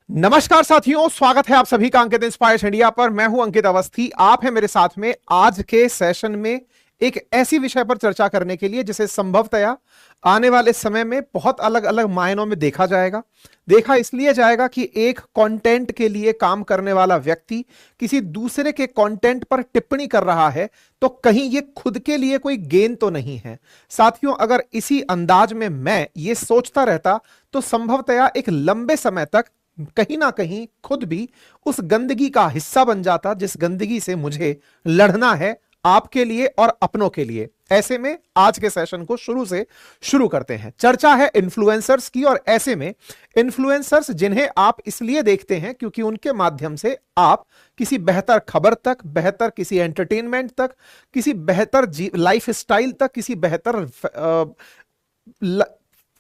नमस्कार साथियों, स्वागत है आप सभी का अंकित इंस्पायर्स इंडिया पर। मैं हूं अंकित अवस्थी। आप हैं मेरे साथ में आज के सेशन में एक ऐसी विषय पर चर्चा करने के लिए जिसे संभवतया आने वाले समय में बहुत अलग अलग मायनों में देखा जाएगा। देखा इसलिए जाएगा कि एक कंटेंट के लिए काम करने वाला व्यक्ति किसी दूसरे के कंटेंट पर टिप्पणी कर रहा है तो कहीं ये खुद के लिए कोई गेन तो नहीं है। साथियों, अगर इसी अंदाज में मैं ये सोचता रहता तो संभवतया एक लंबे समय तक कहीं ना कहीं खुद भी उस गंदगी का हिस्सा बन जाता जिस गंदगी से मुझे लड़ना है, आपके लिए और अपनों के लिए। ऐसे में आज के सेशन को शुरू करते हैं। चर्चा है इन्फ्लुएंसर्स की, और ऐसे में इन्फ्लुएंसर्स जिन्हें आप इसलिए देखते हैं क्योंकि उनके माध्यम से आप किसी बेहतर खबर तक, बेहतर किसी एंटरटेनमेंट तक, किसी बेहतर लाइफ स्टाइल तक,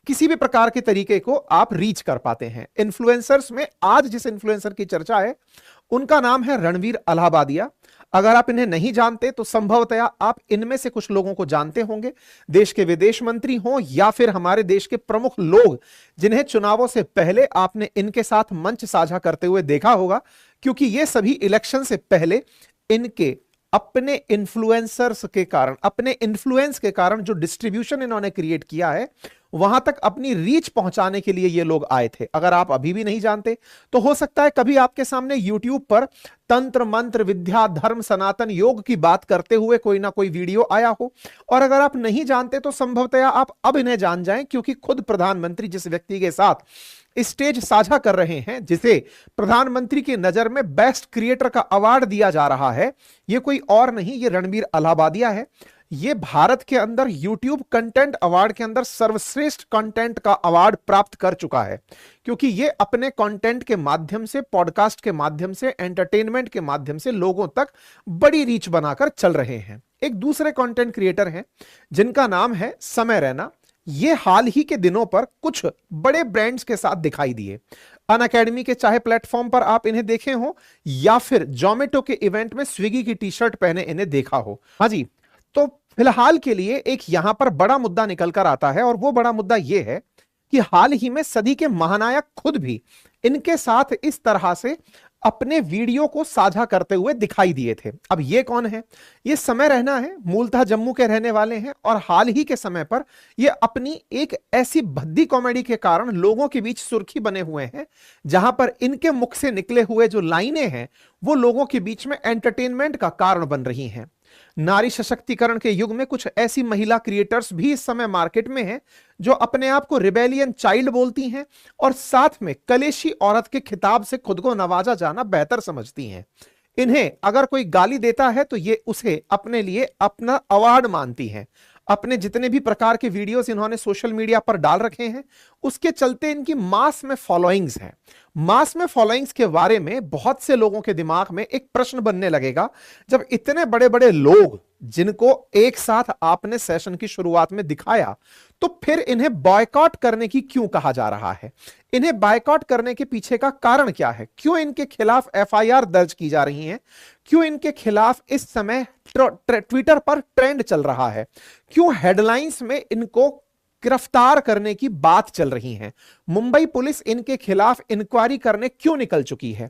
किसी भी प्रकार के तरीके को आप रीच कर पाते हैं। इन्फ्लुएंसर्स में आज जिस इन्फ्लुएंसर की चर्चा है उनका नाम है रणवीर अलाहाबादिया। अगर आप इन्हें नहीं जानते तो संभवतया आप इनमें से कुछ लोगों को जानते होंगे, देश के विदेश मंत्री हों या फिर हमारे देश के प्रमुख लोग जिन्हें चुनावों से पहले आपने इनके साथ मंच साझा करते हुए देखा होगा, क्योंकि ये सभी इलेक्शन से पहले इनके अपने इन्फ्लुएंसर्स के कारण, अपने इन्फ्लुएंस के कारण जो डिस्ट्रीब्यूशन इन्होंने क्रिएट किया है वहां तक अपनी रीच पहुंचाने के लिए ये लोग आए थे। अगर आप अभी भी नहीं जानते तो हो सकता है कभी आपके सामने यूट्यूब पर तंत्र मंत्र विद्या धर्म सनातन योग की बात करते हुए कोई ना कोई वीडियो आया हो, और अगर आप नहीं जानते तो संभवतया आप अब इन्हें जान जाएं, क्योंकि खुद प्रधानमंत्री जिस व्यक्ति के साथ स्टेज साझा कर रहे हैं, जिसे प्रधानमंत्री की नजर में बेस्ट क्रिएटर का अवार्ड दिया जा रहा है, यह कोई और नहीं, ये रणवीर अलाहाबादिया है। ये भारत के अंदर यूट्यूब कंटेंट अवार्ड के अंदर सर्वश्रेष्ठ कंटेंट का अवार्ड प्राप्त कर चुका है, क्योंकि ये अपने कंटेंट के माध्यम से, पॉडकास्ट के माध्यम से, एंटरटेनमेंट के माध्यम से लोगों तक बड़ी रीच बनाकर चल रहे हैं। एक दूसरे कंटेंट क्रिएटर हैं जिनका नाम है समय रैना। ये हाल ही के दिनों पर कुछ बड़े ब्रांड्स के साथ दिखाई दिए। अनअकैडमी के चाहे प्लेटफॉर्म पर आप इन्हें देखे हो या फिर जोमेटो के इवेंट में स्विगी की टी शर्ट पहने इन्हें देखा हो। हाँ जी, तो फिलहाल के लिए एक यहां पर बड़ा मुद्दा निकल कर आता है, और वो बड़ा मुद्दा यह है कि हाल ही में सदी के महानायक खुद भी इनके साथ इस तरह से अपने वीडियो को साझा करते हुए दिखाई दिए थे। अब ये कौन है? ये समय रैना है, मूलतः जम्मू के रहने वाले हैं, और हाल ही के समय पर ये अपनी एक ऐसी भद्दी कॉमेडी के कारण लोगों के बीच सुर्खी बने हुए हैं, जहां पर इनके मुख से निकले हुए जो लाइनें हैं वो लोगों के बीच में एंटरटेनमेंट का कारण बन रही हैं। नारी सशक्तिकरण के युग में कुछ ऐसी महिला क्रिएटर्स भी इस समय मार्केट में हैं जो अपने आप को रिबेलियन चाइल्ड बोलती हैं और साथ में कलेशी औरत के खिताब से खुद को नवाजा जाना बेहतर समझती हैं। इन्हें अगर कोई गाली देता है तो ये उसे अपने लिए अपना अवार्ड मानती हैं। अपने जितने भी प्रकार के वीडियोस इन्होंने सोशल मीडिया पर डाल रखे हैं उसके चलते इनकी मास में फॉलोइंग्स है। मास में फॉलोइंग्स के बारे में बहुत से लोगों के दिमाग में एक प्रश्न बनने लगेगा, जब इतने बड़े बड़े लोग जिनको एक साथ आपने सेशन की शुरुआत में दिखाया, तो फिर इन्हें बॉयकॉट करने की क्यों कहा जा रहा है? इन्हें बॉयकॉट करने के पीछे का कारण क्या है? क्यों इनके खिलाफ एफआईआर दर्ज की जा रही है? क्यों इनके खिलाफ इस समय ट्विटर पर ट्रेंड चल रहा है? क्यों हेडलाइंस में इनको गिरफ्तार करने की बात चल रही है? मुंबई पुलिस इनके खिलाफ इंक्वायरी करने क्यों निकल चुकी है?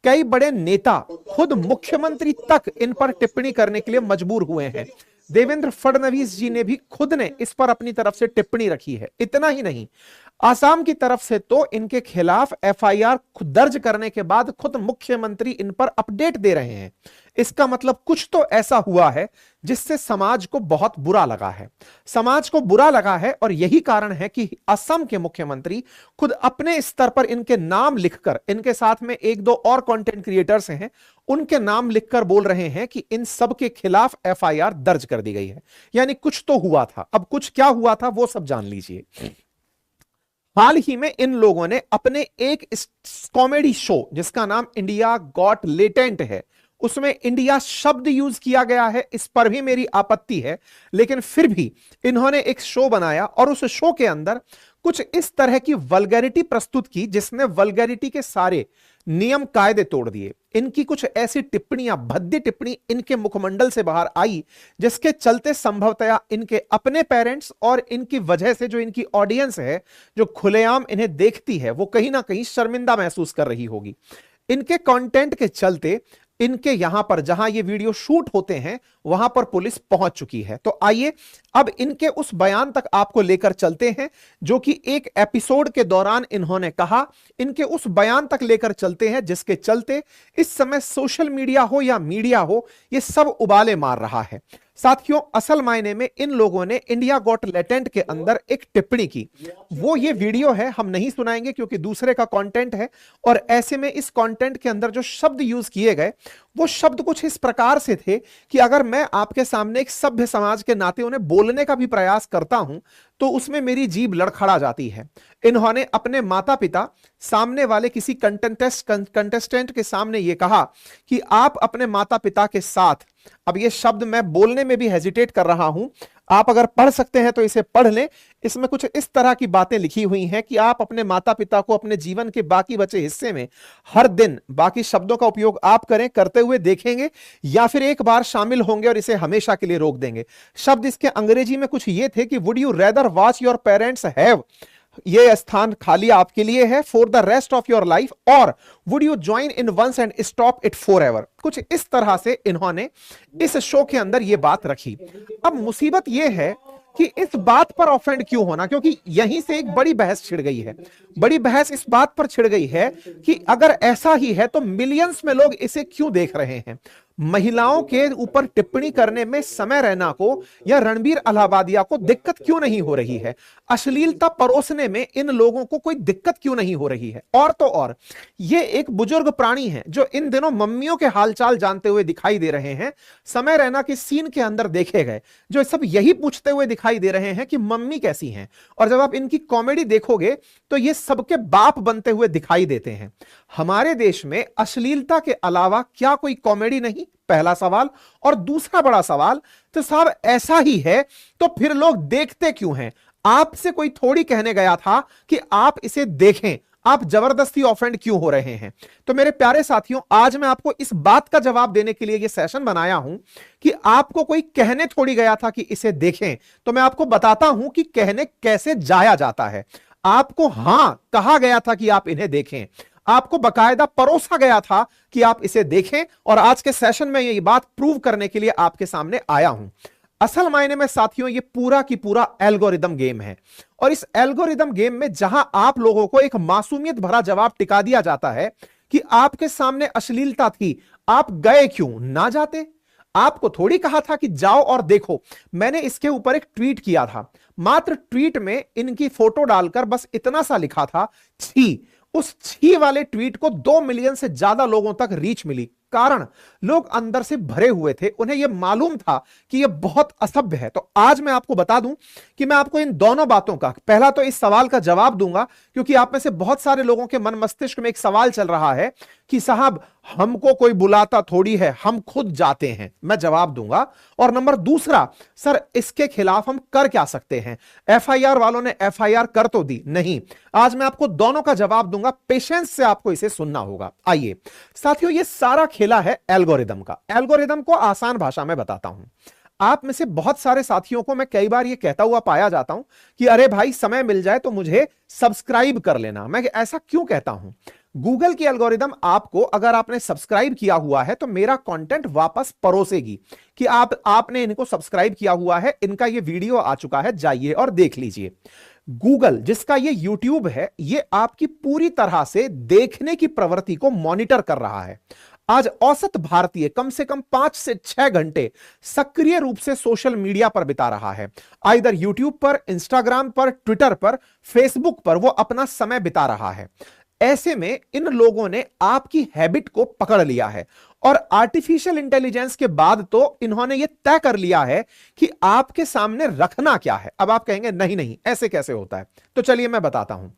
कई बड़े नेता, खुद मुख्यमंत्री तक इन पर टिप्पणी करने के लिए मजबूर हुए हैं। देवेंद्र फडणवीस जी ने भी खुद ने इस पर अपनी तरफ से टिप्पणी रखी है। इतना ही नहीं, आसाम की तरफ से तो इनके खिलाफ एफआईआर दर्ज करने के बाद खुद मुख्यमंत्री इन पर अपडेट दे रहे हैं। इसका मतलब कुछ तो ऐसा हुआ है जिससे समाज को बहुत बुरा लगा है। समाज को बुरा लगा है, और यही कारण है कि असम के मुख्यमंत्री खुद अपने स्तर पर इनके नाम लिखकर, इनके साथ में एक दो और कंटेंट क्रिएटर्स हैं, उनके नाम लिखकर बोल रहे हैं कि इन सब के खिलाफ एफआईआर दर्ज कर दी गई है। यानी कुछ तो हुआ था। अब कुछ क्या हुआ था वो सब जान लीजिए। हाल ही में इन लोगों ने अपने एक कॉमेडी शो जिसका नाम इंडिया गॉट लेटेंट है, उसमें इंडिया शब्द यूज किया गया है, इस पर भी मेरी आपत्ति है, लेकिन फिर भी इन्होंने एक शो बनाया और उस शो के अंदर कुछ इस तरह की वल्गैरिटी प्रस्तुत की जिसने वल्गैरिटी के सारे नियम कायदे तोड़ दिए। इनकी कुछ ऐसी टिप्पणियां, भद्दी टिप्पणी इनके मुखमंडल से बाहर आई जिसके चलते संभवतया इनके अपने पेरेंट्स और इनकी वजह से जो इनकी ऑडियंस है, जो खुलेआम इन्हें देखती है, वो कहीं ना कहीं शर्मिंदा महसूस कर रही होगी। इनके कंटेंट के चलते इनके यहां पर जहां ये वीडियो शूट होते हैं वहां पर पुलिस पहुंच चुकी है। तो आइए अब इनके उस बयान तक आपको लेकर चलते हैं जो कि एक एपिसोड के दौरान इन्होंने कहा। इनके उस बयान तक लेकर चलते हैं जिसके चलते इस समय सोशल मीडिया हो या मीडिया हो, ये सब उबाले मार रहा है। साथियों, असल मायने में इन लोगों ने इंडिया गॉट टैलेंट के अंदर एक टिप्पणी की। वो ये वीडियो है, हम नहीं सुनाएंगे क्योंकि दूसरे का कंटेंट है, और ऐसे में इस कंटेंट के अंदर जो शब्द यूज किए गए वो शब्द कुछ इस प्रकार से थे कि अगर मैं आपके सामने एक सभ्य समाज के नाते उन्हें बोलने का भी प्रयास करता हूं तो उसमें मेरी जीभ लड़खड़ा जाती है। इन्होंने अपने माता पिता, सामने वाले किसी कंटेस्टेंट के सामने यह कहा कि आप अपने माता पिता के साथ, अब यह शब्द मैं बोलने में भी हेजिटेट कर रहा हूं, आप अगर पढ़ सकते हैं तो इसे पढ़ लें। इसमें कुछ इस तरह की बातें लिखी हुई हैं कि आप अपने माता पिता को अपने जीवन के बाकी बचे हिस्से में हर दिन, बाकी शब्दों का उपयोग आप करें, करते हुए देखेंगे या फिर एक बार शामिल होंगे और इसे हमेशा के लिए रोक देंगे। शब्द इसके अंग्रेजी में कुछ ये थे कि would you rather watch your parents have, ये स्थान खाली आपके लिए है for the rest of your life, और would you join in once and stop it for ever. कुछ इस तरह से इन्होंने इस शो के अंदर यह बात रखी। अब मुसीबत यह है कि इस बात पर ऑफेंड क्यों होना, क्योंकि यहीं से एक बड़ी बहस छिड़ गई है। बड़ी बहस इस बात पर छिड़ गई है कि अगर ऐसा ही है तो मिलियंस में लोग इसे क्यों देख रहे हैं। महिलाओं के ऊपर टिप्पणी करने में समय रैना को या रणबीर अलाहाबादिया को दिक्कत क्यों नहीं हो रही है, अश्लीलता परोसने में इन लोगों को कोई दिक्कत क्यों नहीं हो रही है। और तो और ये एक बुजुर्ग प्राणी है जो इन दिनों मम्मियों के हालचाल जानते हुए दिखाई दे रहे हैं। समय रैना के सीन के अंदर देखे गए जो सब यही पूछते हुए दिखाई दे रहे हैं कि मम्मी कैसी हैं, और जब आप इनकी कॉमेडी देखोगे तो ये सबके बाप बनते हुए दिखाई देते हैं। हमारे देश में अश्लीलता के अलावा क्या कोई कॉमेडी नहीं, पहला सवाल। और दूसरा बड़ा सवाल, तो साहब ऐसा ही है तो फिर लोग देखते क्यों हैं। आपसे कोई थोड़ी कहने गया था कि आप इसे देखें, आप जबरदस्ती ऑफेंड क्यों हो रहे हैं। तो मेरे प्यारे साथियों, आज मैं आपको इस बात का जवाब देने के लिए यह सेशन बनाया हूं कि आपको कोई कहने थोड़ी गया था कि इसे देखें। तो मैं आपको बताता हूं कि कहने कैसे जाया जाता है। आपको हां कहा गया था कि आप इन्हें देखें, आपको बकायदा परोसा गया था कि आप इसे देखें, और आज के सेशन में यह बात प्रूव करने के लिए आपके सामने आया हूं। असल मायने में साथियों ये पूरा की पूरा एल्गोरिदम गेम है, और इस एल्गोरिदम गेम में जहां आप लोगों को एक मासूमियत भरा जवाब टिका दिया जाता है कि आपके सामने अश्लीलता थी, आप गए क्यों, ना जाते। आपको थोड़ी कहा था कि जाओ और देखो। मैंने इसके ऊपर एक ट्वीट किया था, मात्र ट्वीट में इनकी फोटो डालकर बस इतना सा लिखा था, छी। उस छी वाले ट्वीट को 2 मिलियन से ज्यादा लोगों तक रीच मिली। कारण लोग अंदर से भरे हुए थे, उन्हें यह मालूम था कि यह बहुत असभ्य है। तो आज मैं आपको बता दूं कि मैं आपको इन दोनों बातों का, पहला तो इस सवाल का जवाब दूंगा क्योंकि आप में से बहुत सारे लोगों के मन मस्तिष्क में एक सवाल चल रहा है कि साहब हमको कोई बुलाता थोड़ी है, हम खुद जाते हैं। मैं जवाब दूंगा। और नंबर दूसरा, सर इसके खिलाफ हम कर क्या सकते हैं। एफआईआर वालों ने एफआईआर कर तो दी नहीं। आज मैं आपको दोनों का जवाब दूंगा, पेशेंस से आपको इसे सुनना होगा। आइए साथियों, यह सारा खेला है एल्गोरिदम का। एल्गोरिदम को आसान भाषा में बताता हूं। आप में से बहुत सारे साथियों को मैं कई बार यह कहता हुआ पाया जाता हूं कि अरे भाई समय मिल जाए तो मुझे सब्सक्राइब कर लेना। मैं ऐसा क्यों कहता हूं? गूगल की एल्गोरिदम आपको, अगर आपने सब्सक्राइब किया हुआ है तो मेरा कंटेंट वापस परोसेगी कि आपने इनको सब्सक्राइब किया हुआ है, इनका ये वीडियो आ चुका है, जाइए और देख लीजिए। गूगल जिसका ये यूट्यूब है, ये आपकी पूरी तरह से देखने की प्रवृत्ति को मॉनिटर कर रहा है। आज औसत भारतीय कम से कम 5 से 6 घंटे सक्रिय रूप से सोशल मीडिया पर बिता रहा है। आइदर यूट्यूब पर, इंस्टाग्राम पर, ट्विटर पर, फेसबुक पर वो अपना समय बिता रहा है। ऐसे में इन लोगों ने आपकी हैबिट को पकड़ लिया है, और आर्टिफिशियल इंटेलिजेंस के बाद तो इन्होंने यह तय कर लिया है कि आपके सामने रखना क्या है। अब आप कहेंगे नहीं नहीं ऐसे कैसे होता है, तो चलिए मैं बताता हूं।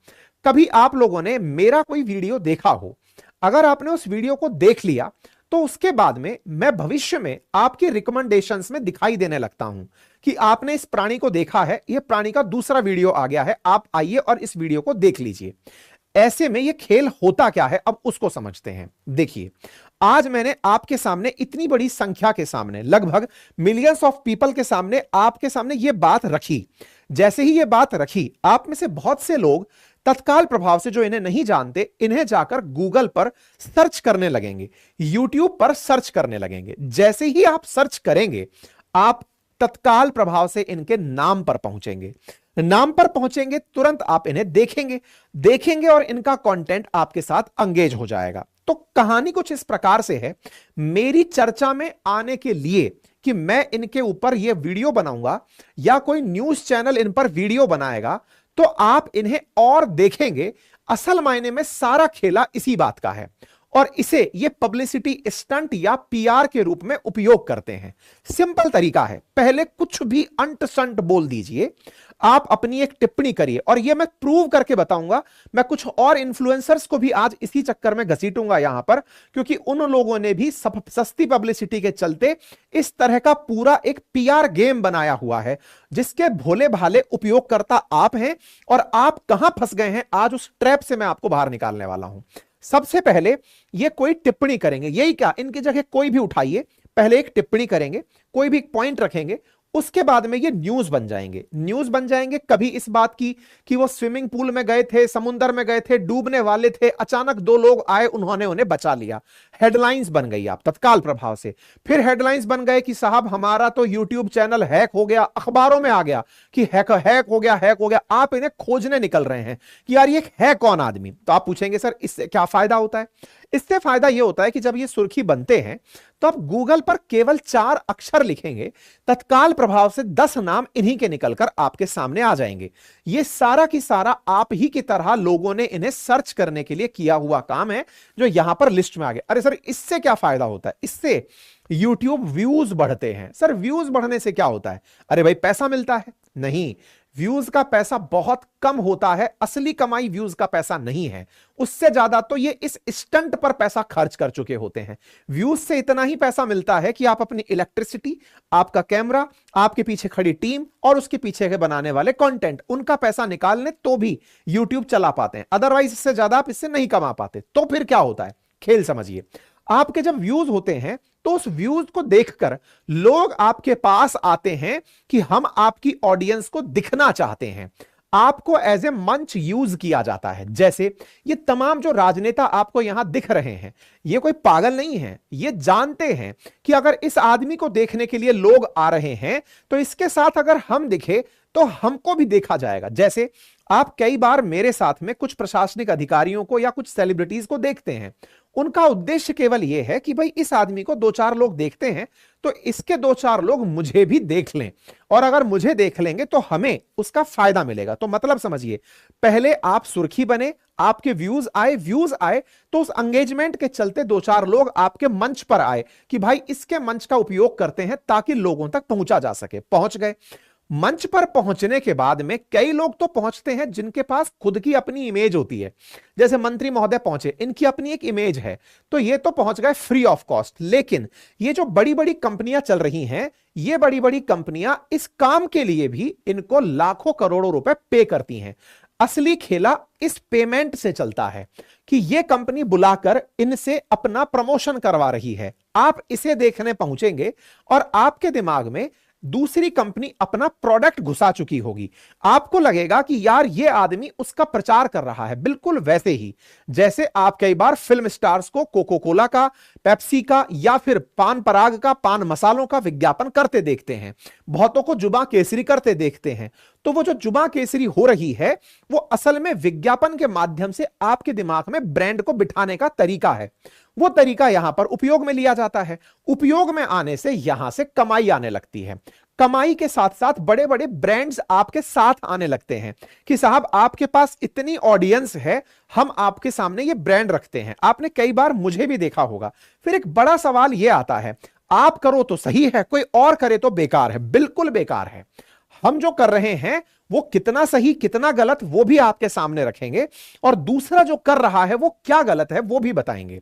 कभी आप लोगों ने मेरा कोई वीडियो देखा हो, अगर आपने उस वीडियो को देख लिया तो उसके बाद में मैं भविष्य में आपके रिकमेंडेशंस में दिखाई देने लगता हूं कि आपने इस प्राणी को देखा है, यह प्राणी का दूसरा वीडियो आ गया है, आप आइए और इस वीडियो को देख लीजिए। ऐसे में ये खेल होता क्या है, अब उसको समझते हैं। देखिए, आज मैंने आपके सामने इतनी बड़ी संख्या के सामने, लगभग मिलियंस ऑफ पीपल के सामने, आपके सामने ये बात रखी। जैसे ही ये बात रखी, आप में से बहुत से लोग तत्काल प्रभाव से, जो इन्हें नहीं जानते, इन्हें जाकर गूगल पर सर्च करने लगेंगे, यूट्यूब पर सर्च करने लगेंगे। जैसे ही आप सर्च करेंगे, आप तत्काल प्रभाव से इनके नाम पर पहुंचेंगे। नाम पर पहुंचेंगे, तुरंत आप इन्हें देखेंगे और इनका कंटेंट आपके साथ एंगेज हो जाएगा। तो कहानी कुछ इस प्रकार से है। मेरी चर्चा में आने के लिए कि मैं इनके ऊपर यह वीडियो बनाऊंगा या कोई न्यूज चैनल इन पर वीडियो बनाएगा, तो आप इन्हें और देखेंगे। असल मायने में सारा खेला इसी बात का है, और इसे ये पब्लिसिटी स्टंट या पीआर के रूप में उपयोग करते हैं। सिंपल तरीका है, पहले कुछ भी अंट संट बोल दीजिए, आप अपनी एक टिप्पणी करिए, और ये मैं प्रूव करके बताऊंगा। मैं कुछ और इन्फ्लुएंसर्स को भी आज इसी चक्कर में घसीटूंगा यहां पर, क्योंकि उन लोगों ने भी सस्ती पब्लिसिटी के चलते इस तरह का पूरा एक पीआर गेम बनाया हुआ है, जिसके भोले भाले उपयोगकर्ता आप हैं, और आप कहां फंस गए हैं, आज उस ट्रैप से मैं आपको बाहर निकालने वाला हूं। सबसे पहले ये कोई टिप्पणी करेंगे, यही क्या, इनकी जगह कोई भी उठाइए, पहले एक टिप्पणी करेंगे, कोई भी एक पॉइंट रखेंगे, उसके बाद में ये न्यूज बन जाएंगे। न्यूज बन जाएंगे कभी इस बात की कि वो स्विमिंग पूल में गए थे, समुद्र में गए थे, डूबने वाले थे, अचानक दो लोग आए, उन्होंने उन्हें बचा लिया। हेडलाइंस बन गई आप तत्काल प्रभाव से। फिर हेडलाइंस बन गए कि साहब हमारा तो यूट्यूब चैनल हैक हो गया, अखबारों में आ गया कि हैक हो गया। आप इन्हें खोजने निकल रहे हैं कि यार ये है कौन आदमी। तो आप पूछेंगे सर इससे क्या फायदा होता है? इससे फायदा यह होता है कि जब ये सुर्खी बनते हैं तो आप गूगल पर केवल 4 अक्षर लिखेंगे, तत्काल प्रभाव से 10 नाम इन्हीं के निकलकर आपके सामने आ जाएंगे। ये सारा की सारा आप ही की तरह लोगों ने इन्हें सर्च करने के लिए किया हुआ काम है, जो यहां पर लिस्ट में आ गया। अरे सर इससे क्या फायदा होता है? इससे YouTube व्यूज बढ़ते हैं। सर व्यूज बढ़ने से क्या होता है? अरे भाई पैसा मिलता है। नहीं, व्यूज का पैसा बहुत कम होता है, असली कमाई व्यूज का पैसा नहीं है। उससे ज्यादा तो ये इस स्टंट पर पैसा खर्च कर चुके होते हैं। व्यूज से इतना ही पैसा मिलता है कि आप अपनी इलेक्ट्रिसिटी, आपका कैमरा, आपके पीछे खड़ी टीम और उसके पीछे के बनाने वाले कंटेंट, उनका पैसा निकालने तो भी YouTube चला पाते हैं। अदरवाइज इससे ज्यादा आप इससे नहीं कमा पाते। तो फिर क्या होता है, खेल समझिए। आपके जब व्यूज होते हैं तो उस व्यूज को देखकर लोग आपके पास आते हैं कि हम आपकी ऑडियंस को दिखना चाहते हैं। आपको एज ए मंच यूज किया जाता है। जैसे ये तमाम जो राजनेता आपको यहां दिख रहे हैं, ये कोई पागल नहीं है, ये जानते हैं कि अगर इस आदमी को देखने के लिए लोग आ रहे हैं तो इसके साथ अगर हम दिखे तो हमको भी देखा जाएगा। जैसे आप कई बार मेरे साथ में कुछ प्रशासनिक अधिकारियों को या कुछ सेलिब्रिटीज को देखते हैं, उनका उद्देश्य केवल यह है कि भाई इस आदमी को 2-4 लोग देखते हैं तो इसके 2-4 लोग मुझे भी देख लें, और अगर मुझे देख लेंगे तो हमें उसका फायदा मिलेगा। तो मतलब समझिए, पहले आप सुर्खी बने, आपके व्यूज आए तो उस एंगेजमेंट के चलते 2-4 लोग आपके मंच पर आए कि भाई इसके मंच का उपयोग करते हैं ताकि लोगों तक पहुंचा जा सके। पहुंच गए। मंच पर पहुंचने के बाद में कई लोग तो पहुंचते हैं जिनके पास खुद की अपनी इमेज होती है। जैसे मंत्री महोदय पहुंचे, इनकी अपनी एक इमेज है, तो ये तो पहुंच गए फ्री ऑफ कॉस्ट। लेकिन ये जो बड़ी बड़ी कंपनियां चल रही हैं, ये बड़ी बड़ी कंपनियां इस काम के लिए भी इनको लाखों करोड़ों रुपए पे करती हैं। असली खेला इस पेमेंट से चलता है कि यह कंपनी बुलाकर इनसे अपना प्रमोशन करवा रही है। आप इसे देखने पहुंचेंगे और आपके दिमाग में दूसरी कंपनी अपना प्रोडक्ट घुसा चुकी होगी। आपको लगेगा कि यार ये आदमी उसका प्रचार कर रहा है। बिल्कुल वैसे ही जैसे आप कई बार फिल्म स्टार्स को कोको कोला का, पेप्सी का या फिर पान पराग का, पान मसालों का विज्ञापन करते देखते हैं, बहुतों को जुबां केसरी करते देखते हैं। तो वो जो जुबां केसरी हो रही है वो असल में विज्ञापन के माध्यम से आपके दिमाग में ब्रांड को बिठाने का तरीका है। वो तरीका यहां पर उपयोग में लिया जाता है। उपयोग में आने से यहां से कमाई आने लगती है। कमाई के साथ साथ बड़े बड़े ब्रांड्स आपके साथ आने लगते हैं कि साहब आपके पास इतनी ऑडियंस है, हम आपके सामने ये ब्रांड रखते हैं। आपने कई बार मुझे भी देखा होगा। फिर एक बड़ा सवाल यह आता है, आप करो तो सही है, कोई और करे तो बेकार है। बिल्कुल बेकार है। हम जो कर रहे हैं वो कितना सही कितना गलत वो भी आपके सामने रखेंगे, और दूसरा जो कर रहा है वो क्या गलत है वो भी बताएंगे।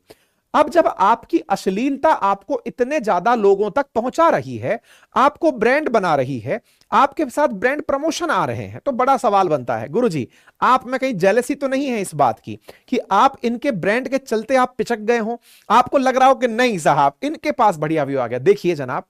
अब जब आपकी अश्लीलता आपको इतने ज्यादा लोगों तक पहुंचा रही है, आपको ब्रांड बना रही है, आपके साथ ब्रांड प्रमोशन आ रहे हैं, तो बड़ा सवाल बनता है, गुरुजी आप में कहीं जेलसी तो नहीं है इस बात की कि आप इनके ब्रांड के चलते आप पिचक गए हो? आपको लग रहा हो कि नहीं साहब इनके पास बढ़िया व्यू आ गया। देखिए जनाब,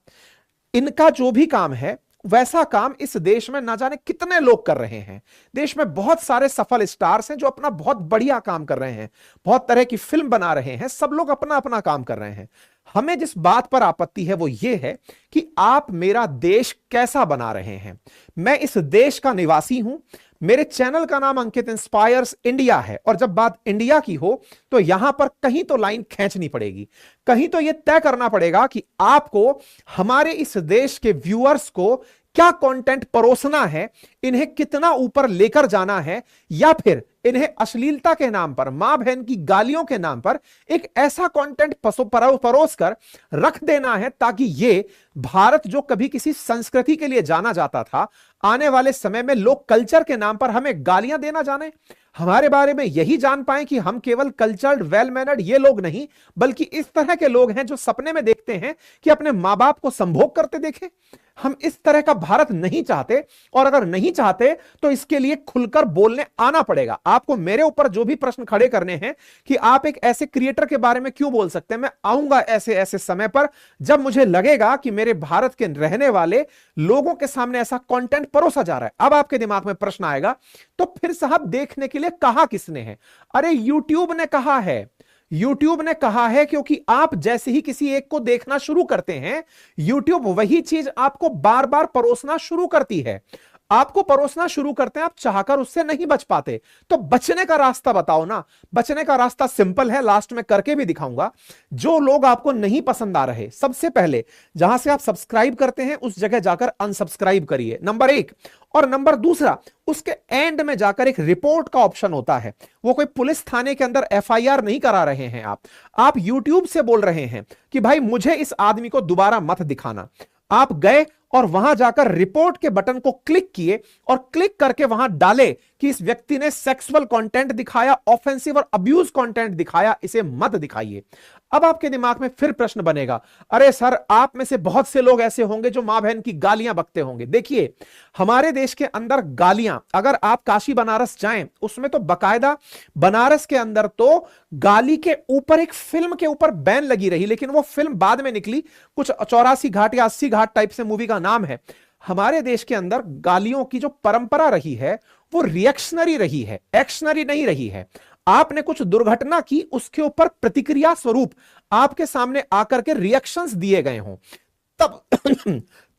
इनका जो भी काम है वैसा काम इस देश में ना जाने कितने लोग कर रहे हैं। देश में बहुत सारे सफल स्टार्स हैं जो अपना बहुत बढ़िया काम कर रहे हैं, बहुत तरह की फिल्म बना रहे हैं, सब लोग अपना अपना काम कर रहे हैं। हमें जिस बात पर आपत्ति है वो ये है कि आप मेरा देश कैसा बना रहे हैं। मैं इस देश का निवासी हूं, मेरे चैनल का नाम अंकित इंस्पायर्स इंडिया है, और जब बात इंडिया की हो तो यहां पर कहीं तो लाइन खींचनी पड़ेगी, कहीं तो यह तय करना पड़ेगा कि आपको हमारे इस देश के व्यूअर्स को क्या कंटेंट परोसना है, इन्हें कितना ऊपर लेकर जाना है, या फिर इन्हें अश्लीलता के नाम पर, मां बहन की गालियों के नाम पर एक ऐसा कंटेंट परोस कर रख देना है ताकि ये भारत जो कभी किसी संस्कृति के लिए जाना जाता था, आने वाले समय में लोग कल्चर के नाम पर हमें गालियां देना जाने, हमारे बारे में यही जान पाए कि हम केवल कल्चर्ड वेल मैनर्ड ये लोग नहीं बल्कि इस तरह के लोग हैं जो सपने में देखते हैं कि अपने मां बाप को संभोग करते देखें। हम इस तरह का भारत नहीं चाहते, और अगर नहीं चाहते तो इसके लिए खुलकर बोलने आना पड़ेगा। आपको मेरे ऊपर जो भी प्रश्न खड़े करने हैं कि आप एक ऐसे क्रिएटर के बारे में क्यों बोल सकते हैं, मैं आऊंगा ऐसे ऐसे समय पर जब मुझे लगेगा कि मेरे भारत के रहने वाले लोगों के सामने ऐसा कंटेंट परोसा जा रहा है। अब आपके दिमाग में प्रश्न आएगा, तो फिर साहब देखने के लिए कहा किसने है? अरे यूट्यूब ने कहा है, यूट्यूब ने कहा है, क्योंकि आप जैसे ही किसी एक को देखना शुरू करते हैं, यूट्यूब वही चीज आपको बार बार परोसना शुरू करती है, आपको परोसना शुरू करते हैं, आप चाहकर उससे नहीं बच पाते। तो बचने का रास्ता बताओ ना। बचने का रास्ता सिंपल है, लास्ट में करके भी दिखाऊंगा। जो लोग आपको नहीं पसंद आ रहे, सबसे पहले जहां से आप सब्सक्राइब करते हैं उस जगह जाकर अनसब्सक्राइब करिए, नंबर 1। और नंबर दूसरा, उसके एंड में जाकर एक रिपोर्ट का ऑप्शन होता है। वो कोई पुलिस थाने के अंदर एफआईआर नहीं करा रहे हैं आप यूट्यूब से बोल रहे हैं कि भाई मुझे इस आदमी को दोबारा मत दिखाना। आप गए और वहां जाकर रिपोर्ट के बटन को क्लिक किए और क्लिक करके वहां डाले कि इस व्यक्ति ने सेक्सुअल कंटेंट दिखाया, ऑफेंसिव और अब्यूज कंटेंट दिखाया, इसे मत दिखाइए। अब आपके दिमाग में फिर प्रश्न बनेगा, अरे सर आप में से बहुत से लोग ऐसे होंगे जो मां बहन की गालियां बकते होंगे। देखिए, हमारे देश के अंदर गालियां, अगर आप काशी बनारस जाएं उसमें तो बकायदा बनारस के अंदर तो गाली के ऊपर एक फिल्म के ऊपर बैन लगी रही, लेकिन वो फिल्म बाद में निकली, कुछ 84 घाट या 80 घाट टाइप से मूवी का नाम है। हमारे देश के अंदर गालियों की जो परंपरा रही है वो रिएक्शनरी रही है, एक्शनरी नहीं रही है। आपने कुछ दुर्घटना की, उसके ऊपर प्रतिक्रिया स्वरूप आपके सामने आकर के रिएक्शंस दिए गए हों, तब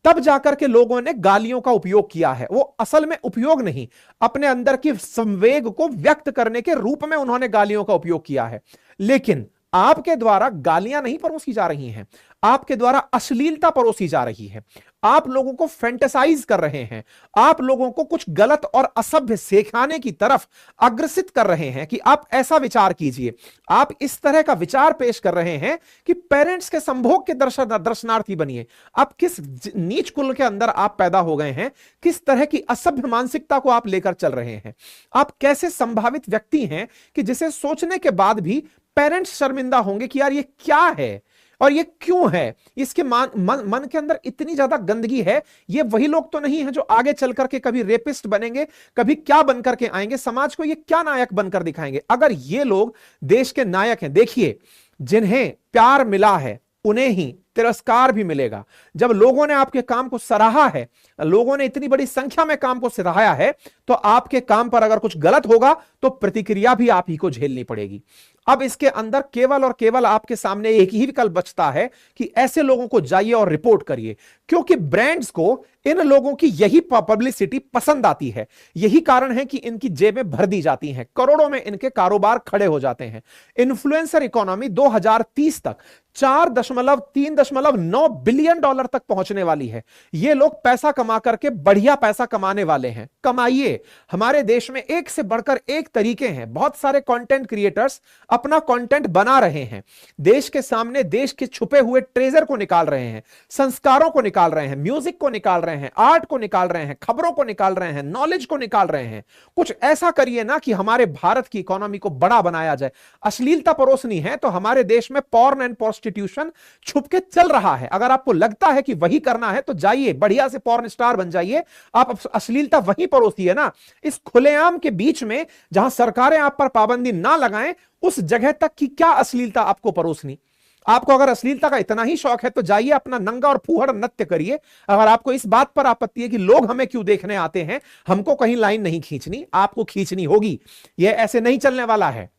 तब जाकर के लोगों ने गालियों का उपयोग किया है। वो असल में उपयोग नहीं, अपने अंदर की संवेग को व्यक्त करने के रूप में उन्होंने गालियों का उपयोग किया है। लेकिन आपके द्वारा गालियां नहीं परोसी जा रही हैं, आपके द्वारा अश्लीलता परोसी जा रही है, आप लोगों को फैंटेसाइज कर रहे हैं, आप लोगों को कुछ गलत और असभ्य सिखाने की तरफ अग्रसित कर रहे हैं कि आप ऐसा विचार कीजिए। आप इस तरह का विचार पेश कर रहे हैं कि पेरेंट्स के संभोग के दर्शनार्थी बनिए। आप किस नीच कुल के अंदर आप पैदा हो गए हैं, किस तरह की असभ्य मानसिकता को आप लेकर चल रहे हैं। आप कैसे संभावित व्यक्ति हैं कि जिसे सोचने के बाद भी पेरेंट्स शर्मिंदा होंगे कि यार ये क्या है और ये क्यों है, इसके मन के अंदर इतनी ज्यादा गंदगी है। ये वही लोग तो नहीं है जो आगे चल करके कभी रेपिस्ट बनेंगे, कभी क्या बनकर के आएंगे, समाज को ये क्या नायक बनकर दिखाएंगे। अगर ये लोग देश के नायक हैं, देखिए जिन्हें प्यार मिला है उन्हें ही तिरस्कार भी मिलेगा। जब लोगों ने आपके काम को सराहा है, लोगों ने इतनी बड़ी संख्या में काम को सराहाया है, तो आपके काम पर अगर कुछ गलत होगा तो प्रतिक्रिया भी आप ही को झेलनी पड़ेगी। अब इसके अंदर केवल और केवल आपके सामने एक ही विकल्प बचता है कि ऐसे लोगों को जाइए और रिपोर्ट करिए, क्योंकि ब्रांड्स को इन लोगों की यही पब्लिसिटी पसंद आती है। यही कारण है कि इनकी जेबें भर दी जाती हैं, करोड़ों में इनके कारोबार खड़े हो जाते हैं। इन्फ्लुएंसर इकोनॉमी 2030 तक 4.3.9 बिलियन डॉलर तक पहुंचने वाली है। ये लोग पैसा कमा करके बढ़िया पैसा कमाने वाले हैं। कमाइए। हमारे देश में एक से बढ़कर एक तरीके हैं। बहुत सारे कंटेंट क्रिएटर्स अपना कंटेंट बना रहे हैं, देश के सामने देश के छुपे हुए ट्रेजर को निकाल रहे हैं, संस्कारों को निकाल रहे हैं, म्यूजिक को निकाल रहे हैं, आर्ट को निकाल रहे हैं, खबरों को निकाल रहे हैं, नॉलेज को निकाल रहे हैं। कुछ ऐसा करिए ना कि हमारे भारत की इकोनॉमी को बड़ा बनाया जाए। अश्लीलता परोसनी है तो हमारे देश में पॉर्न एंड प्रोस्टिट्यूशन छुप के चल रहा है। अगर आपको लगता है कि वही करना है तो जाइए बढ़िया से पॉर्न स्टार बन जाइए, आप अश्लीलता वहीं परोसिए ना। इस खुलेआम के बीच में जहां सरकारें आप पर पाबंदी ना लगाएं, उस जगह तक की क्या अश्लीलता आपको परोसनी। आपको अगर अश्लीलता का इतना ही शौक है तो जाइए अपना नंगा और फूहड़ नृत्य करिए। अगर आपको इस बात पर आपत्ति है कि लोग हमें क्यों देखने आते हैं, हमको कहीं लाइन नहीं खींचनी, आपको खींचनी होगी। यह ऐसे नहीं चलने वाला है।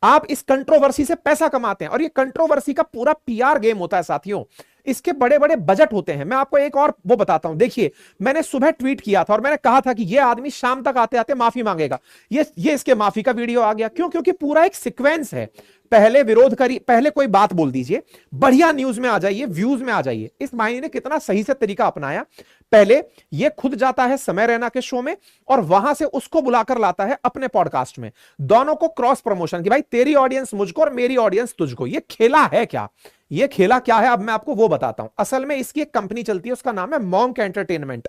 आप इस कंट्रोवर्सी से पैसा कमाते हैं और ये कंट्रोवर्सी का पूरा पीआर गेम होता है साथियों। इसके बड़े बड़े बजट होते हैं। मैं आपको एक और वो बताता हूं। देखिए, मैंने सुबह ट्वीट किया था और मैंने कहा था कि ये आदमी शाम तक आते आते माफी मांगेगा। ये इसके माफी का वीडियो आ गया। क्यों? क्योंकि पूरा एक सीक्वेंस है। पहले विरोध करिए, पहले कोई बात बोल दीजिए, बढ़िया न्यूज में आ जाइए, व्यूज में आ जाइए। इस मायने ने कितना सही से तरीका अपनाया। पहले ये खुद जाता है समय रैना के शो में और वहां से उसको बुलाकर लाता है अपने पॉडकास्ट में। दोनों को क्रॉस प्रमोशन कि भाई तेरी ऑडियंस मुझको और मेरी ऑडियंस तुझको। ये खेला है क्या? ये खेला क्या है? अब मैं आपको वो बताता हूं। असल में इसकी एक कंपनी चलती है, उसका नाम है मॉन्क एंटरटेनमेंट।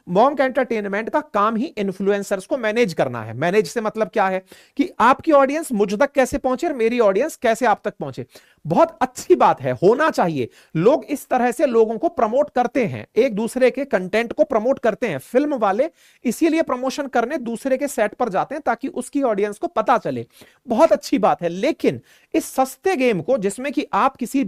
मॉन्क एंटरटेनमेंट का काम ही इन्फ्लुएंसर्स को मैनेज करना है। मैनेज से मतलब क्या है कि आपकी ऑडियंस मुझ तक कैसे पहुंचे और मेरी ऑडियंस कैसे आप तक पहुंचे। बहुत अच्छी बात है, होना चाहिए। लोग इस तरह से लोगों को प्रमोट करते हैं, एक दूसरे के कंटेंट को प्रमोट करते हैं। फिल्म वाले इसीलिए प्रमोशन करने दूसरे के सेट पर जाते हैं ताकि उसकी ऑडियंस को पता चले। बहुत अच्छी बात है। लेकिन इस सस्ते गेम को, जिसमें कि आप किसी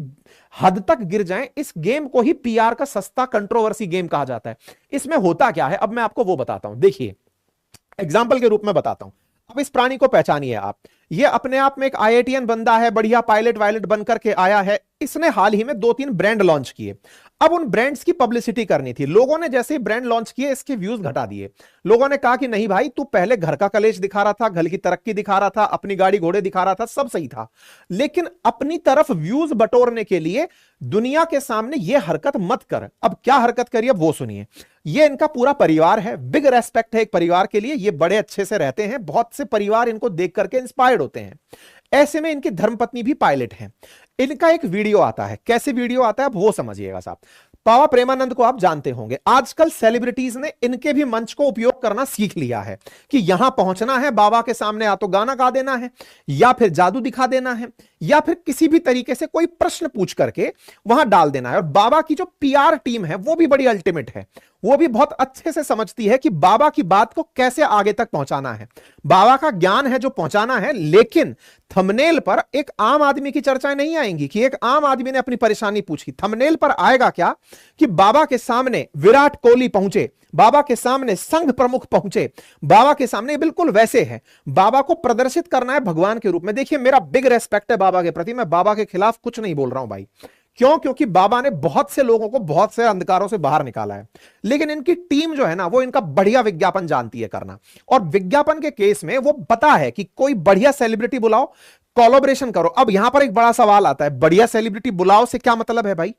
हद तक गिर जाएं, इस गेम को ही पीआर का सस्ता कंट्रोवर्सी गेम कहा जाता है। इसमें होता क्या है अब मैं आपको वो बताता हूं। देखिए, एग्जाम्पल के रूप में बताता हूं। अब इस प्राणी को पहचानिए आप। ये अपने आप में एक आईआईटीएन बंदा है, बढ़िया पायलट वायलट बनकर के आया है। इसने हाल ही में 2-3 ब्रांड लॉन्च किए। अब उन ब्रांड्स की पब्लिसिटी करनी थी। लोगों ने जैसे ही ब्रांड लॉन्च किए, इसके व्यूज घटा दिए। लोगों ने कहा कि नहीं भाई, तू पहले घर का कलेश दिखा रहा था, घर की तरक्की दिखा रहा था, अपनी गाड़ी घोड़े दिखा रहा था, सब सही था, लेकिन अपनी तरफ व्यूज बटोरने के लिए दुनिया के सामने यह हरकत मत कर। अब क्या हरकत करिए अब वो सुनिए। ये इनका पूरा परिवार है, बिग रेस्पेक्ट है एक परिवार के लिए। ये बड़े अच्छे से रहते हैं, बहुत से परिवार इनको देख करके इंस्पायर्ड होते हैं। ऐसे में इनकी धर्मपत्नी भी पायलट हैं। इनका एक वीडियो आता है। कैसे वीडियो आता है अब वो समझिएगा साहब। बाबा प्रेमानंद को आप जानते होंगे। आजकल सेलिब्रिटीज ने इनके भी मंच को उपयोग करना सीख लिया है कि यहां पहुंचना है बाबा के सामने, या तो गाना गा देना है, या फिर जादू दिखा देना है, या फिर किसी भी तरीके से कोई प्रश्न पूछ करके वहां डाल देना है। और बाबा की जो पीआर टीम है वो भी बड़ी अल्टीमेट है। वो भी बहुत अच्छे से समझती है कि बाबा की बात को कैसे आगे तक पहुंचाना है। बाबा का ज्ञान है जो पहुंचाना है, लेकिन थंबनेल पर एक आम आदमी की चर्चाएं नहीं आएंगी कि एक आम आदमी ने अपनी परेशानी पूछी। थंबनेल पर आएगा क्या कि बाबा के सामने विराट कोहली पहुंचे, बाबा के सामने संघ प्रमुख पहुंचे, बाबा के सामने बिल्कुल वैसे है। बाबा को प्रदर्शित करना है भगवान के रूप में। देखिए, मेरा बिग रेस्पेक्ट है बाबा के प्रति। मैं बाबा के खिलाफ कुछ नहीं बोल रहा हूं भाई। क्यों? क्योंकि बाबा ने बहुत से लोगों को बहुत से अंधकारों से बाहर निकाला है। लेकिन इनकी टीम जो है ना, वो इनका बढ़िया विज्ञापन जानती है करना। और विज्ञापन के केस में वो पता है कि कोई बढ़िया सेलिब्रिटी बुलाओ, कोलैबोरेशन करो। अब यहां पर एक बड़ा सवाल आता है, बढ़िया सेलिब्रिटी बुलाओ से क्या मतलब है भाई?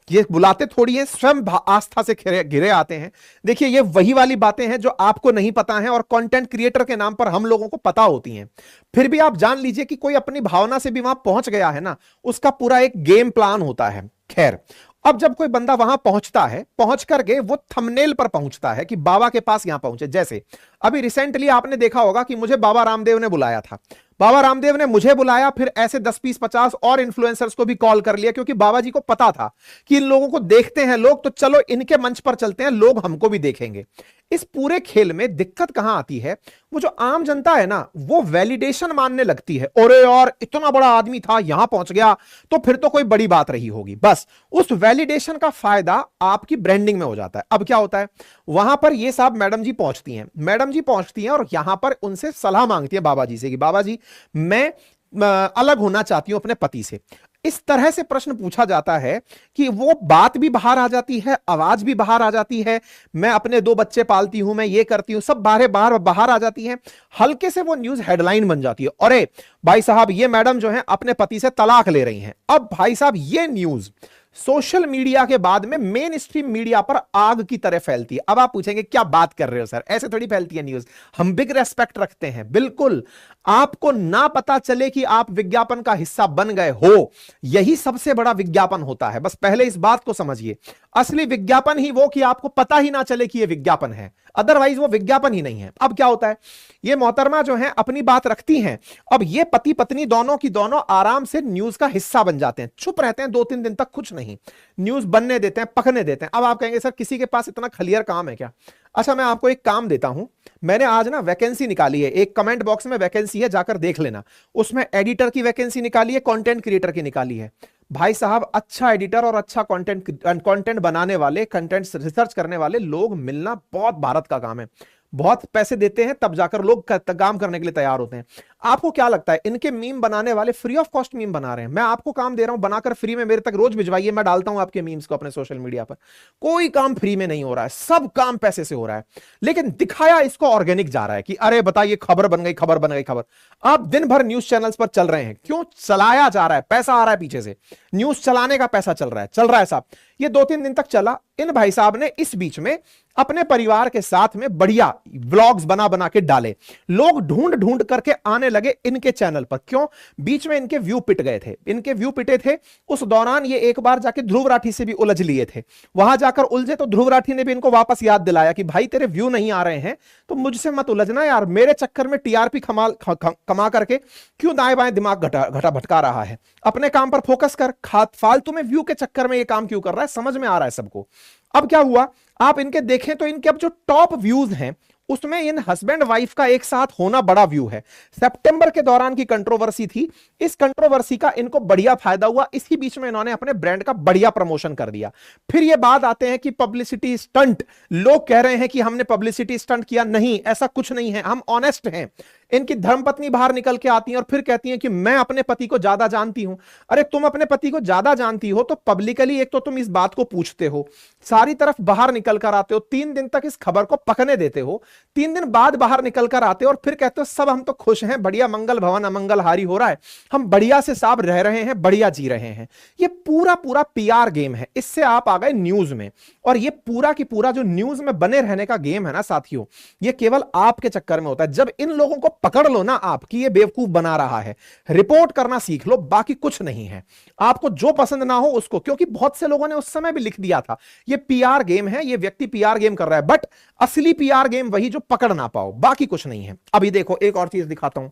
ये बुलाते थोड़ी है, स्वयं आस्था से घिरे आते हैं। देखिए, ये वही वाली बातें हैं जो आपको नहीं पता है और कंटेंट क्रिएटर के नाम पर हम लोगों को पता होती हैं। फिर भी आप जान लीजिए कि कोई अपनी भावना से भी वहां पहुंच गया है ना, उसका पूरा एक गेम प्लान होता है। खैर, अब जब कोई बंदा वहां पहुंचता है, पहुंच करके वो थंबनेल पर पहुंचता है कि बाबा के पास यहां पहुंचे। जैसे अभी रिसेंटली आपने देखा होगा कि मुझे बाबा रामदेव ने बुलाया था। बाबा रामदेव ने मुझे बुलाया, फिर ऐसे 10, 20, 50 और इन्फ्लुएंसर्स को भी कॉल कर लिया, क्योंकि बाबा जी को पता था कि इन लोगों को देखते हैं लोग, तो चलो इनके मंच पर चलते हैं, लोग हमको भी देखेंगे। इस पूरे खेल में दिक्कत कहां आती है? वो जो आम जनता है ना, वो वैलिडेशन मानने लगती है। अरे यार, इतना बड़ा आदमी था, यहां पहुंच गया, तो फिर तो कोई बड़ी बात रही होगी। बस उस वैलिडेशन का फायदा आपकी ब्रांडिंग में हो जाता है। अब क्या होता है, वहां पर ये साहब मैडम जी पहुंचती हैं। मैडम जी पहुंचती हैं और यहां पर उनसे सलाह मांगती है बाबा जी से कि बाबा जी, मैं अलग होना चाहती हूं अपने पति से। इस तरह से प्रश्न पूछा जाता है कि वो बात भी बाहर आ जाती है, आवाज भी बाहर आ जाती है। मैं अपने 2 बच्चे पालती हूं, मैं ये करती हूं, सब बाहर आ जाती है। हल्के से वो न्यूज हेडलाइन बन जाती है, अरे भाई साहब, ये मैडम जो है अपने पति से तलाक ले रही हैं। अब भाई साहब, ये न्यूज सोशल मीडिया के बाद में मेन स्ट्रीम मीडिया पर आग की तरह फैलती है। अब आप पूछेंगे क्या बात कर रहे हो सर, ऐसे थोड़ी फैलती है न्यूज। हम बिग रेस्पेक्ट रखते हैं, बिल्कुल आपको ना पता चले कि आप विज्ञापन का हिस्सा बन गए हो, यही सबसे बड़ा विज्ञापन होता है। बस पहले इस बात को समझिए, असली विज्ञापन ही वो कि आपको पता ही ना चले कि ये विज्ञापन है, अदरवाइज वो विज्ञापन ही नहीं है। अब क्या होता है, ये मोहतरमा जो है अपनी बात रखती हैं, अब ये पति पत्नी दोनों की दोनों आराम से न्यूज का हिस्सा बन जाते हैं, चुप रहते हैं 2-3 दिन तक, कुछ नहीं, न्यूज बनने देते हैं, पकने देते हैं। अब आप कहेंगे सर किसी के पास इतना खलियर काम है क्या? अच्छा, मैं आपको एक काम देता हूं, मैंने आज ना वैकेंसी निकाली है, एक कमेंट बॉक्स में वैकेंसी है, जाकर देख लेना, उसमें एडिटर की वैकेंसी निकाली है, कंटेंट क्रिएटर की निकाली है। भाई साहब, अच्छा एडिटर और अच्छा कंटेंट बनाने वाले, कंटेंट रिसर्च करने वाले लोग मिलना बहुत भारत का काम है। बहुत पैसे देते हैं तब जाकर लोग काम करने के लिए तैयार होते हैं। आपको क्या लगता है इनके मीम बनाने वाले फ्री ऑफ कॉस्ट मीम बना रहे हैं? मैं आपको काम दे रहा हूं, बनाकर फ्री में मेरे तक रोज भिजवाइए, मैं डालता हूं आपके मीम्स को अपने सोशल मीडिया पर। कोई काम फ्री में नहीं हो रहा है, सब काम पैसे से हो रहा है, लेकिन दिखाया इसको ऑर्गेनिक जा रहा है कि अरे बताइए खबर बन गई, खबर बन गई, खबर। आप दिन भर न्यूज चैनल्स पर चल रहे हैं, क्यों चलाया जा रहा है? पैसा आ रहा है पीछे से, न्यूज चलाने का पैसा चल रहा है साहब। ये 2-3 दिन तक चला। इन भाई साहब ने इस बीच में अपने परिवार के साथ में बढ़िया व्लॉग्स बना बना के डाले, लोग ढूंढ ढूंढ करके आने लगे इनके चैनल पर। क्यों? बीच में इनके व्यू पिट गए थे, इनके व्यू पिटे थे। उस दौरान ये एक बार जाके ध्रुव राठी से भी उलझ लिए थे, वहां जाकर उलझे तो ध्रुव राठी ने भी इनको वापस याद दिलाया कि भाई तेरे व्यू नहीं आ रहे हैं तो मुझसे मत उलझना यार, मेरे चक्कर में टीआरपी कमा करके क्यों दाएं बाएं दिमाग घटा भटका रहा है, अपने काम पर फोकस कर, फालतू में व्यू के चक्कर में ये काम क्यों कर रहा है, समझ में आ रहा है सबको। अब क्या हुआ, आप इनके देखें तो इनके अब जो टॉप व्यूज हैं उसमें इन हस्बैंड वाइफ का एक साथ होना बड़ा व्यू है। सितंबर के दौरान की कंट्रोवर्सी थी, इस कंट्रोवर्सी का इनको बढ़िया फायदा हुआ, इसी बीच में इन्होंने अपने ब्रांड का बढ़िया प्रमोशन कर दिया। फिर ये बात आते हैं कि पब्लिसिटी स्टंट, लोग कह रहे हैं कि हमने पब्लिसिटी स्टंट किया, नहीं ऐसा कुछ नहीं है, हम ऑनेस्ट हैं। इनकी धर्मपत्नी बाहर निकल के आती हैं और फिर कहती हैं कि मैं अपने पति को ज्यादा जानती हूं। अरे तुम अपने पति को ज्यादा जानती हो तो पब्लिकली एक तो तुम इस बात को पूछते हो, सारी तरफ बाहर निकल कर आते हो, 3 दिन तक इस खबर को पकने देते हो, 3 दिन बाद बाहर निकल कर आते हो और फिर कहते हो सब हम तो खुश हैं, बढ़िया, मंगल भवन अमंगल हारी हो रहा है, हम बढ़िया से साहब रह रहे हैं, बढ़िया जी रहे हैं। ये पूरा पूरा पीआर गेम है। इससे आप आ गए न्यूज में, और ये पूरा की पूरा जो न्यूज में बने रहने का गेम है ना साथियों, ये केवल आपके चक्कर में होता है। जब इन लोगों को पकड़ लो ना आप कि ये बेवकूफ बना रहा है, रिपोर्ट करना सीख लो, बाकी कुछ नहीं है। आपको जो पसंद ना हो उसको, क्योंकि बहुत से लोगों ने उस समय भी लिख दिया था ये पीआर गेम है, ये व्यक्ति पीआर गेम कर रहा है, बट असली पीआर गेम वही जो पकड़ ना पाओ, बाकी कुछ नहीं है। अभी देखो एक और चीज दिखाता हूं।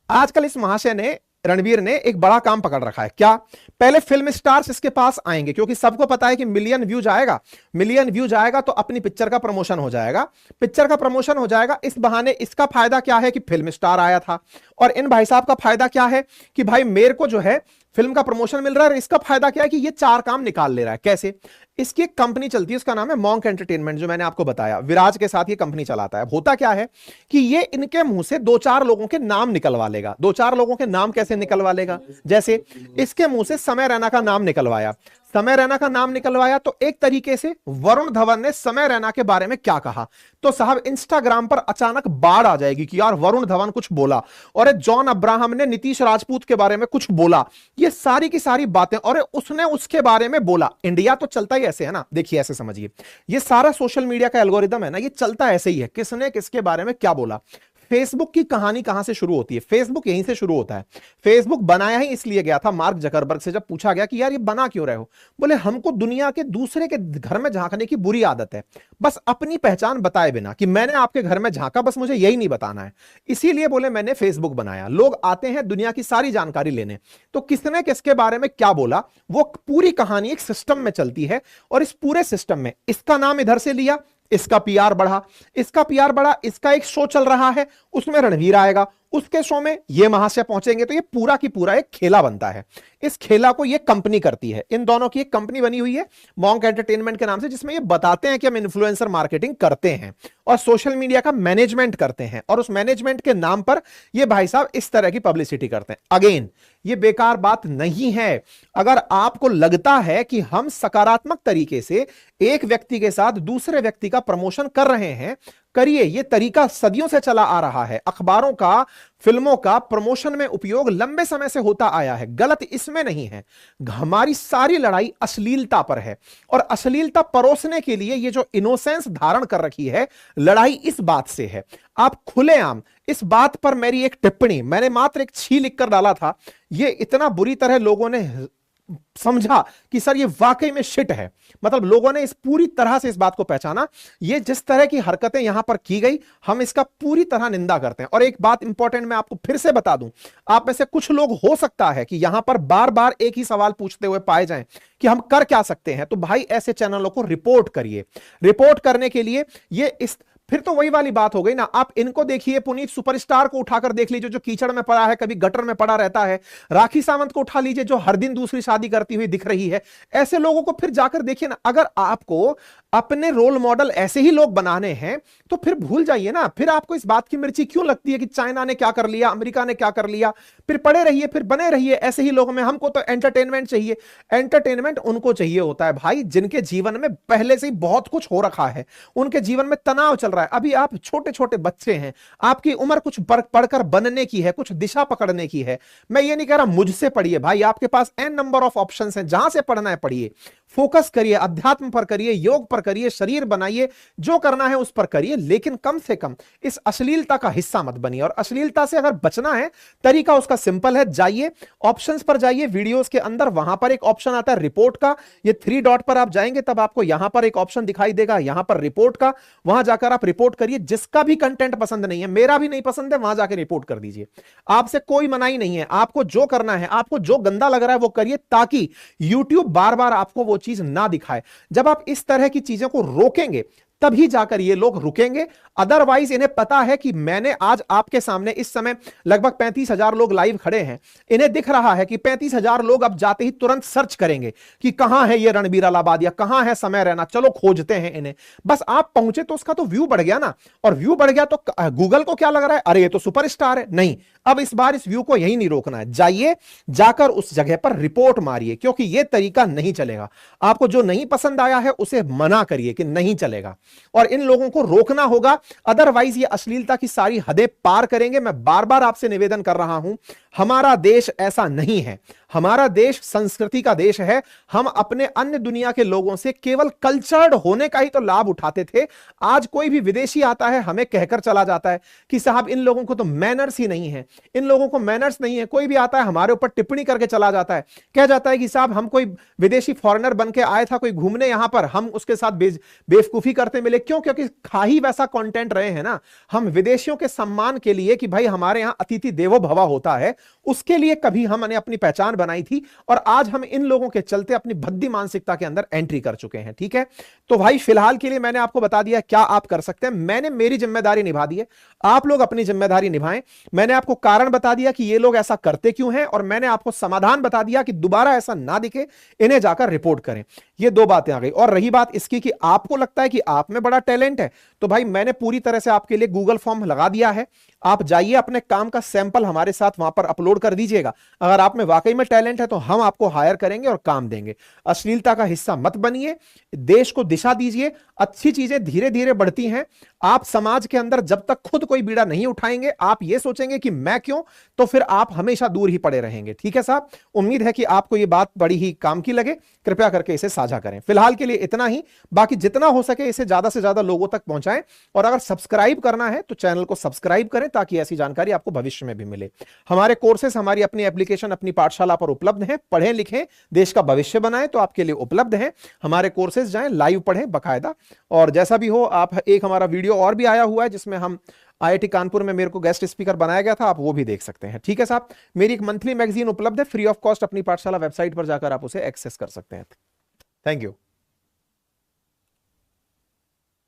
आजकल इस महाशय ने, रणवीर ने एक बड़ा काम पकड़ रखा है। क्या? पहले फिल्म स्टार्स इसके पास आएंगे, क्योंकि सबको पता है कि मिलियन व्यू जाएगा तो अपनी पिक्चर का प्रमोशन हो जाएगा, इस बहाने इसका फायदा क्या है कि फिल्म स्टार आया था, और इन भाई साहब का फायदा क्या है कि भाई मेरे को जो है फिल्म का प्रमोशन मिल रहा है। इसका फायदा क्या है कि ये 4 काम निकाल ले रहा है। कैसे? इसकी एक कंपनी चलती है, उसका नाम है मॉन्क एंटरटेनमेंट, जो मैंने आपको बताया, विराज के साथ ये कंपनी चलाता है। होता क्या है कि ये इनके मुंह से 2-4 लोगों के नाम निकलवा लेगा। 2-4 लोगों के नाम कैसे निकलवा लेगा? जैसे इसके मुंह से समय रैना का नाम निकलवाया, तो एक तरीके से वरुण धवन ने समय रैना के बारे में क्या कहा, तो साहब इंस्टाग्राम पर अचानक बाढ़ आ जाएगी कि यार वरुण धवन कुछ बोला, और जॉन अब्राहम ने नीतीश राजपूत के बारे में कुछ बोला, ये सारी की सारी बातें, और उसने उसके बारे में बोला। इंडिया तो चलता ही ऐसे है ना, देखिए ऐसे समझिए, ये सारा सोशल मीडिया का एल्गोरिदम है ना, ये चलता ऐसे ही है, किसने किसके बारे में क्या बोला। फेसबुक की कहानी कहां से शुरू होती है? फेसबुक यहीं से शुरू होता है। फेसबुक बनाया ही इसलिए गया था मार्क जकरबर्ग से, जब पूछा गया कि यार ये बना क्यों रहे हो, बोले हमको दुनिया के दूसरे के घर में झांकने की बुरी आदत है, बस अपनी पहचान बताए बिना कि मैंने आपके घर में झांका, बस मुझे यही नहीं बताना है, इसीलिए बोले मैंने फेसबुक बनाया। लोग आते हैं दुनिया की सारी जानकारी लेने, तो किसने किसके बारे में क्या बोला, वो पूरी कहानी एक सिस्टम में चलती है, और इस पूरे सिस्टम में इसका नाम इधर से लिया, इसका पीआर बढ़ा, इसका एक शो चल रहा है, उसमें रणवीर आएगा, उसके शो में ये महाशय पहुंचेंगे, तो ये पूरा की पूरा एक खेला बनता है। इस खेला को ये कंपनी करती है, इन दोनों की एक कंपनी बनी हुई है मॉन्क एंटरटेनमेंट के नाम से, जिसमें ये बताते हैं कि हम इन्फ्लुएंसर मार्केटिंग करते हैं और सोशल मीडिया का मैनेजमेंट करते हैं, और उस मैनेजमेंट के नाम पर ये भाई साहब इस तरह की पब्लिसिटी करते हैं। अगेन ये बेकार बात नहीं है। अगर आपको लगता है कि हम सकारात्मक तरीके से एक व्यक्ति के साथ दूसरे व्यक्ति का प्रमोशन कर रहे हैं, करिए। ये तरीका सदियों से चला आ रहा है। अखबारों का, फिल्मों का प्रमोशन में उपयोग लंबे समय से होता आया है, गलत इसमें नहीं है। हमारी सारी लड़ाई अश्लीलता पर है, और अश्लीलता परोसने के लिए ये जो इनोसेंस धारण कर रखी है, लड़ाई इस बात से है। आप खुलेआम इस बात पर, मेरी एक टिप्पणी मैंने मात्र एक छी लिख कर डाला था, ये इतना बुरी तरह लोगों ने समझा कि सर ये वाकई में शिट है। मतलब लोगों ने इस पूरी तरह से इस बात को पहचाना। ये जिस तरह की हरकतें यहां पर की गई, हम इसका पूरी तरह निंदा करते हैं। और एक बात इंपॉर्टेंट मैं आपको फिर से बता दूं, आप में से कुछ लोग हो सकता है कि यहां पर बार बार एक ही सवाल पूछते हुए पाए जाएं कि हम कर क्या सकते हैं। तो भाई ऐसे चैनलों को रिपोर्ट करिए। रिपोर्ट करने के लिए ये इस, फिर तो वही वाली बात हो गई ना। आप इनको देखिए, पुनीत सुपरस्टार को उठाकर देख लीजिए जो कीचड़ में पड़ा है, कभी गटर में पड़ा रहता है। राखी सावंत को उठा लीजिए जो हर दिन दूसरी शादी करती हुई दिख रही है। ऐसे लोगों को फिर जाकर देखिए ना। अगर आपको अपने रोल मॉडल ऐसे ही लोग बनाने हैं तो फिर भूल जाइए ना। फिर आपको इस बात की मिर्ची क्यों लगती है कि चाइना ने क्या कर लिया, अमेरिका ने क्या कर लिया। फिर पड़े रहिए, फिर बने रहिए ऐसे ही लोग में। हमको तो एंटरटेनमेंट चाहिए। एंटरटेनमेंट उनको चाहिए होता है भाई जिनके जीवन में पहले से ही बहुत कुछ हो रखा है, उनके जीवन में तनाव चल रहा है। अभी आप छोटे छोटे बच्चे हैं, आपकी उम्र कुछ पढ़कर बनने की है, कुछ दिशा पकड़ने की है। मैं ये नहीं कह रहा मुझसे पढ़िए भाई, आपके पास एन नंबर ऑफ ऑप्शंस हैं, जहां से पढ़ना है पढ़िए। फोकस करिए, अध्यात्म पर करिए, योग पर करिए, शरीर बनाइए, जो करना है उस पर करिए। लेकिन कम से कम इस अश्लीलता का हिस्सा मत बनिए। और अश्लीलता से अगर बचना है, तरीका उसका सिंपल है। जाइए ऑप्शंस पर, जाइए वीडियोस के अंदर, वहां पर एक ऑप्शन आता है रिपोर्ट का। ये 3 डॉट पर आप जाएंगे तब आपको यहां पर एक ऑप्शन दिखाई देगा, यहां पर रिपोर्ट का। वहां जाकर आप रिपोर्ट करिए। जिसका भी कंटेंट पसंद नहीं है, मेरा भी नहीं पसंद है, वहां जाकर रिपोर्ट कर दीजिए। आपसे कोई मनाही नहीं है। आपको जो करना है, आपको जो गंदा लग रहा है वो करिए, ताकि YouTube बार बार आपको वो चीज ना दिखाए। जब आप इस तरह की चीजों को रोकेंगे तभी जाकर ये लोग रुकेंगे। अदरवाइज इन्हें पता है कि मैंने आज आपके सामने इस समय लगभग 35,000 लोग लाइव खड़े हैं। इन्हें दिख रहा है कि 35,000 लोग अब जाते ही तुरंत सर्च करेंगे कि कहां है ये रणबीर अलाहाबादिया, कहां है समय रैना, चलो खोजते हैं इन्हें। बस आप पहुंचे तो उसका तो व्यू बढ़ गया ना। और व्यू बढ़ गया तो गूगल को क्या लग रहा है, अरे ये तो सुपरस्टार है। नहीं, अब इस बार इस व्यू को यही नहीं रोकना है। जाइए, जाकर उस जगह पर रिपोर्ट मारिए, क्योंकि यह तरीका नहीं चलेगा। आपको जो नहीं पसंद आया है उसे मना करिए कि नहीं चलेगा, और इन लोगों को रोकना होगा। अदरवाइज ये अश्लीलता की सारी हदें पार करेंगे। मैं बार बार आपसे निवेदन कर रहा हूं, हमारा देश ऐसा नहीं है। हमारा देश संस्कृति का देश है। हम अपने अन्य दुनिया के लोगों से केवल कल्चर्ड होने का ही तो लाभ उठाते थे। आज कोई भी विदेशी आता है, हमें कहकर चला जाता है कि साहब इन लोगों को तो मैनर्स ही नहीं है, इन लोगों को मैनर्स नहीं है। कोई भी आता है हमारे ऊपर टिप्पणी करके चला जाता है, कह जाता है कि साहब हम कोई विदेशी फॉरेनर बन के आया था कोई घूमने यहां पर, हम उसके साथ बेवकूफी करते मिले। क्यों? क्योंकि खा ही वैसा कंटेंट रहे हैं ना। हम विदेशियों के सम्मान के लिए कि भाई हमारे यहां अतिथि देवो भव होता है, उसके लिए कभी हमने अपनी पहचान बनाई थी। और आज हम इन लोगों के चलते अपनी भद्दी मानसिकता के अंदर एंट्री कर चुके हैं। ठीक है, तो भाई फिलहाल के लिए मैंने आपको बता दिया क्या आप कर सकते हैं। मैंने मेरी जिम्मेदारी निभा दी है, आप लोग अपनी जिम्मेदारी निभाएं। मैंने आपको कारण बता दिया कि ये लोग ऐसा करते क्यों हैं, और मैंने आपको समाधान बता दिया कि दोबारा ऐसा ना दिखे, इन्हें जाकर रिपोर्ट करें। ये 2 बातें आ गई। और रही बात इसकी कि आपको लगता है कि आप में बड़ा टैलेंट है, तो भाई मैंने पूरी तरह से आपके लिए गूगल फॉर्म लगा दिया है। आप जाइए, अपने काम का सैंपल हमारे साथ वहां पर अपलोड कर दीजिएगा। अगर आप में वाकई में टैलेंट है तो हम आपको हायर करेंगे और काम देंगे। अश्लीलता का हिस्सा मत बनिए, देश को दिशा दीजिए। अच्छी चीजें धीरे धीरे बढ़ती हैं। आप समाज के अंदर जब तक खुद कोई बीड़ा नहीं उठाएंगे, आप ये सोचेंगे कि मैं क्यों, तो फिर आप हमेशा दूर ही पड़े रहेंगे। ठीक है साहब, उम्मीद है कि आपको ये बात बड़ी ही काम की लगे। कृपया करके इसे साझा करें। फिलहाल के लिए इतना ही, बाकी जितना हो सके इसे ज्यादा से ज्यादा लोगों तक पहुंचाएं। और अगर सब्सक्राइब करना है तो चैनल को सब्सक्राइब करें, ताकि ऐसी जानकारी आपको भविष्य में भी मिले। हमारे कोर्सेस, हमारी अपनी एप्लीकेशन, अपनी पाठशाला पर उपलब्ध हैं। पढ़ें लिखें, देश का भविष्य बनाएं, तो आपके लिए उपलब्ध हैं हमारे कोर्सेज। जाएं, लाइव पढ़ें बाकायदा। और जैसा भी हो, आप एक हमारा वीडियो और भी आया हुआ है जिसमें हम IIT कानपुर में मेरे को गेस्ट स्पीकर बनाया गया था, आप वो भी देख सकते हैं। ठीक है साहब, मेरी एक मंथली मैगजीन उपलब्ध है फ्री ऑफ कॉस्ट, अपनी पाठशाला वेबसाइट पर जाकर आप उसे एक्सेस कर सकते हैं। Thank you.